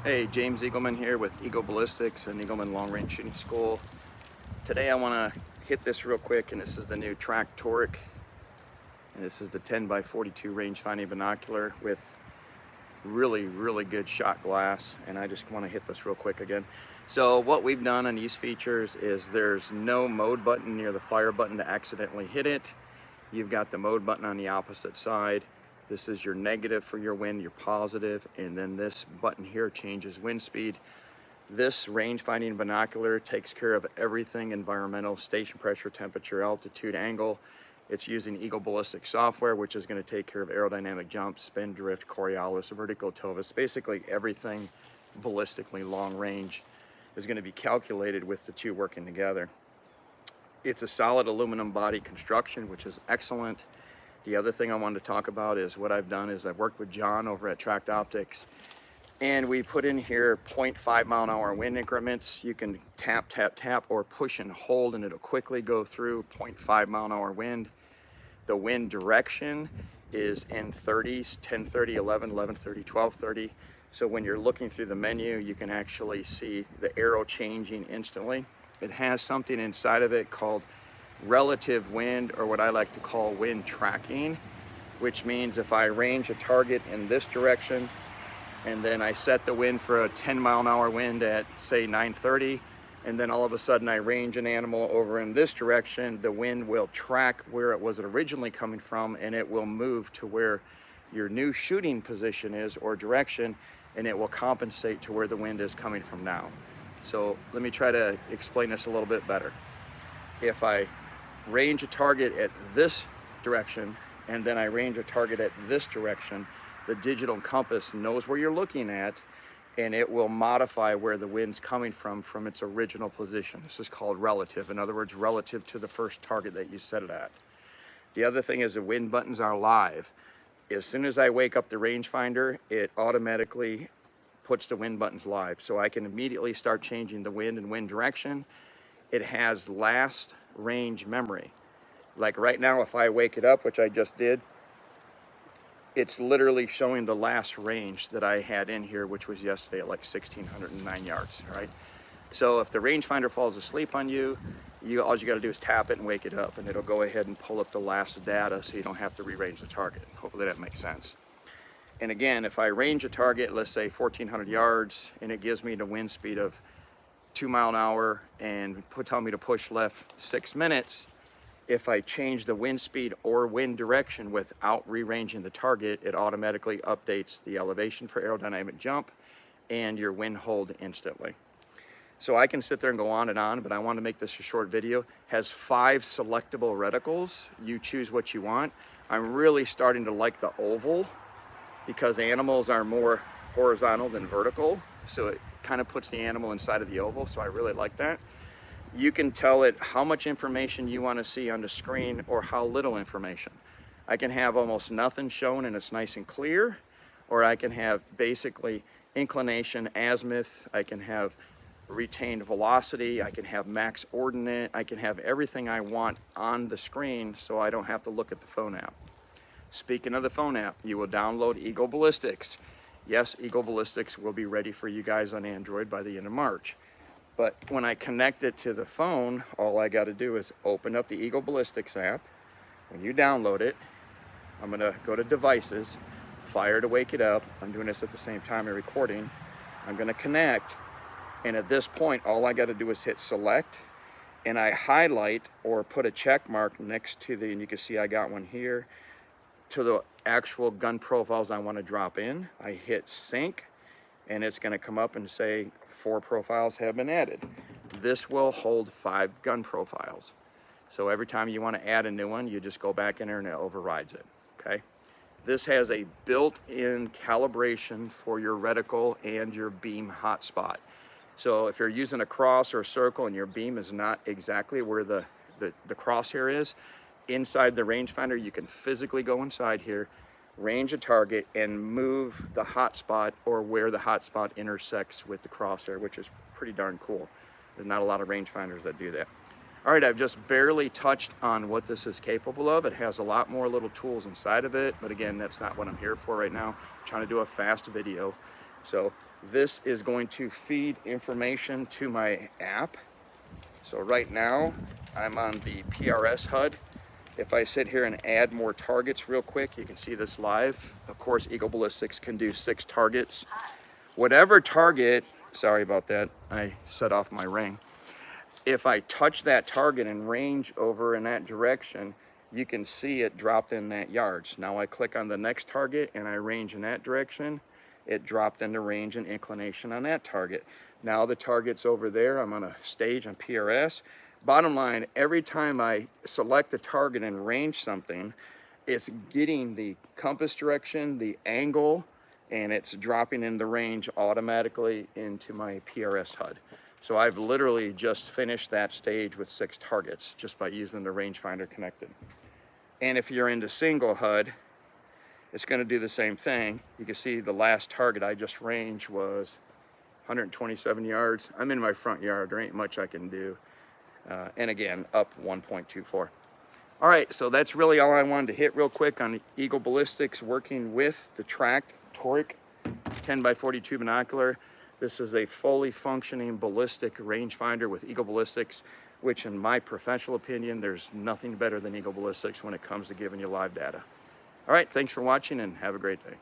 Hey, James Eagleman here with EagleBallistics and Eagleman Long Range Shooting School. Today I want to hit this real quick, and this is the new Tract toric, and this is the 10x42 range finding binocular with really good shot glass, and I just want to hit this real quick again. So what we've done on these features is there's no mode button near the fire button to accidentally hit it. You've got the mode button on the opposite side. This is your negative for your wind, your positive, and then this button here changes wind speed. This range finding binocular takes care of everything environmental: station pressure, temperature, altitude, angle. It's using EagleBallistics software, which is going to take care of aerodynamic jump, spin, drift, Coriolis, vertical tovis. Basically everything ballistically long range is going to be calculated with the two working together. It's a solid aluminum body construction, which is excellent. The other thing I wanted to talk about is what I've done is I've worked with John over at Tract Optics, and we put in here 0.5 mile-an-hour wind increments. You can tap, or push and hold, and it'll quickly go through 0.5 mile-an-hour wind. The wind direction is in 30s, 10:30, 11, 11:30, 12:30. So when you're looking through the menu, you can actually see the arrow changing instantly. It has something inside of it called relative wind, or what I like to call wind tracking, which means if I range a target in this direction and then I set the wind for a 10 mile-an-hour wind at say 9:30, and then all of a sudden I range an animal over in this direction, the wind will track where it was originally coming from, and it will move to where your new shooting position is or direction, and it will compensate to where the wind is coming from now. So let me try to explain this a little bit better. If I range a target at this direction and then I range a target at this direction, the digital compass knows where you're looking at, and it will modify where the wind's coming from its original position. This is called relative. In other words, relative to the first target that you set it at. The other thing is the wind buttons are live. As soon as I wake up the rangefinder, it automatically puts the wind buttons live, so I can immediately start changing the wind and wind direction. It has last range memory. Like right now, if I wake it up, which I just did, it's literally showing the last range that I had in here, which was yesterday at like 1,609 yards, right? So if the rangefinder falls asleep on you, all you gotta do is tap it and wake it up, and it'll go ahead and pull up the last data so you don't have to rearrange the target. Hopefully that makes sense. And again, if I range a target, let's say 1,400 yards, and it gives me the wind speed of 2 mile an hour and tell me to push left 6 minutes, if I change the wind speed or wind direction without rearranging the target, it automatically updates the elevation for aerodynamic jump and your wind hold instantly. So I can sit there and go on, but I want to make this a short video. It has 5 selectable reticles. You choose what you want. I'm really starting to like the oval because animals are more horizontal than vertical, so it kind of puts the animal inside of the oval, so I really like that. You can tell it how much information you want to see on the screen or how little information. I can have almost nothing shown and it's nice and clear, or I can have basically inclination, azimuth, I can have retained velocity, I can have max ordinate, I can have everything I want on the screen so I don't have to look at the phone app. Speaking of the phone app, you will download EagleBallistics. Yes, EagleBallistics will be ready for you guys on Android by the end of March. But when I connect it to the phone, all I got to do is open up the EagleBallistics app. When you download it, I'm going to go to Devices, Fire to wake it up. I'm doing this at the same time I'm recording. I'm going to connect, and at this point, all I got to do is hit Select, and I highlight or put a check mark next to and you can see I got one here, to the actual gun profiles I want to drop in. I hit Sync, and it's going to come up and say 4 profiles have been added. This will hold 5 gun profiles. So every time you want to add a new one, you just go back in there and it overrides it, okay? This has a built-in calibration for your reticle and your beam hotspot. So if you're using a cross or a circle and your beam is not exactly where the crosshair is, inside the rangefinder, you can physically go inside here, range a target, and move the hotspot or where the hotspot intersects with the crosshair, which is pretty darn cool. There's not a lot of rangefinders that do that. All right, I've just barely touched on what this is capable of. It has a lot more little tools inside of it, but again, that's not what I'm here for right now. I'm trying to do a fast video. So This is going to feed information to my app. So right now I'm on the PRS HUD. If I sit here and add more targets real quick, you can see this live. Of course, Eagle Ballistics can do 6 targets. Whatever target, sorry about that, I set off my ring. If I touch that target and range over in that direction, you can see it dropped in that yards. Now I click on the next target and I range in that direction. It dropped into range and inclination on that target. Now the target's over there. I'm on a stage on PRS. Bottom line, every time I select a target and range something, it's getting the compass direction, the angle, and it's dropping in the range automatically into my PRS HUD. So I've literally just finished that stage with 6 targets just by using the rangefinder connected. And if you're into single HUD, it's going to do the same thing. You can see the last target I just ranged was 127 yards. I'm in my front yard. There ain't much I can do. And again, up 1.24. All right, so that's really all I wanted to hit real quick on the Eagle Ballistics working with the Tract toric 10x42 binocular. This is a fully functioning ballistic rangefinder with Eagle Ballistics, which in my professional opinion, there's nothing better than Eagle Ballistics when it comes to giving you live data. All right, thanks for watching and have a great day.